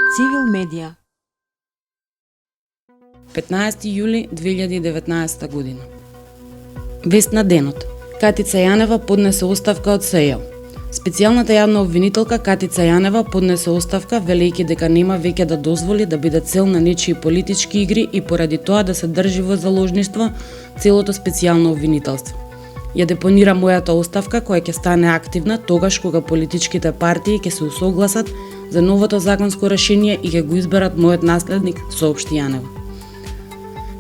Цивил медија. 15 јули 2019 година. Вест на денот. Катица Јанева поднесе оставка од СЈ. Специјалната јавна обвинителка Катица Јанева поднесе оставка велејќи дека нема веќе да дозволи да биде цел на нечии политички игри и поради тоа да се држи во заложништво целото специјално обвинителство. Ја депонира мојата оставка која ќе стане активна тогаш кога политичките партии ќе се усогласат за новото законско решение и ќе го изберат мојот наследник, соопшти Јанева.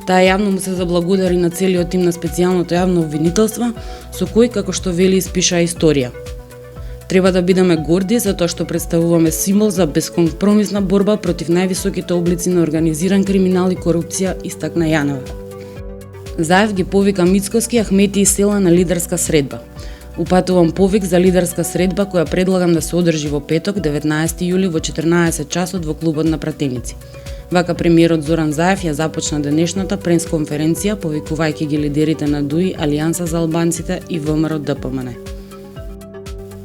Таа јавно му се заблагодари на целиот тим на специјалното јавно обвинителство, со кој, како што вели, испишаа историја. Треба да бидеме горди затоа што представуваме символ за бескомпромисна борба против највисоките облици на организиран криминал и корупција, истакна Јанева. Заев ги повика Мицкоски, Ахмети и Села на лидерска средба. Упатувам повик за лидерска средба која предлагам да се одржи во петок, 19 јули во 14 часот во клубот на пратеници. Вака премиерот Зоран Заев ја започна денешната пресконференција повикувајќи ги лидерите на ДУИ, Алијанса за албанците и ВМРО ДПМН.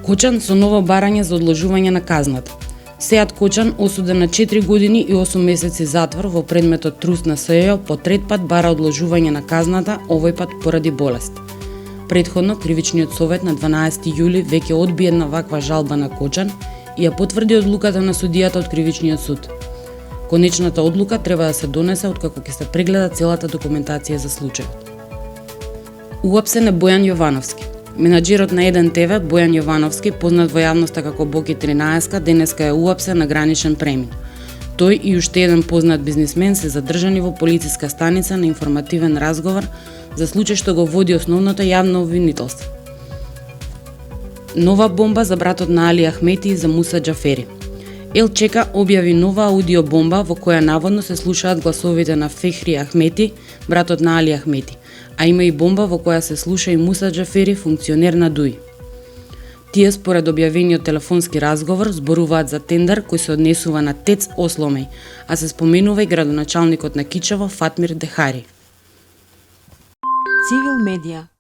Кочан со ново барање за одложување на казната. Сеат Кочан, осуден на 4 години и 8 месеци затвор во предметот трус на СЈ, по трет пат бара одложување на казната, овој пат поради болест. Претходно, Кривичниот совет на 12 јули веќе одби една ваква жалба на Кочан и ја потврди одлуката на судијата од Кривичниот суд. Конечната одлука треба да се донесе откако ќе се прегледа целата документација за случајот. Уапсен е Бојан Јовановски. Менаџерот на 1 ТВ, Бојан Јовановски, познат во јавноста како Боки 13, денеска е уапсен на граничен премин. Тој и уште еден познат бизнисмен се задржани во полициска станица на информативен разговор за случај што го води основното јавно обвинителство. Нова бомба за братот на Али Ахмети и за Муса Џафери. ЛЧК објави нова аудио бомба во која наводно се слушаат гласовите на Фехри Ахмети, братот на Али Ахмети, а има и бомба во која се слуша и Муса Џафери, функционер на ДУИ. Тие според објавениот телефонски разговор зборуваат за тендер кој се однесува на ТЕЦ Осломеј, а се споменува и градоначалникот на Кичево Фатмир Дехари. Цивил медија.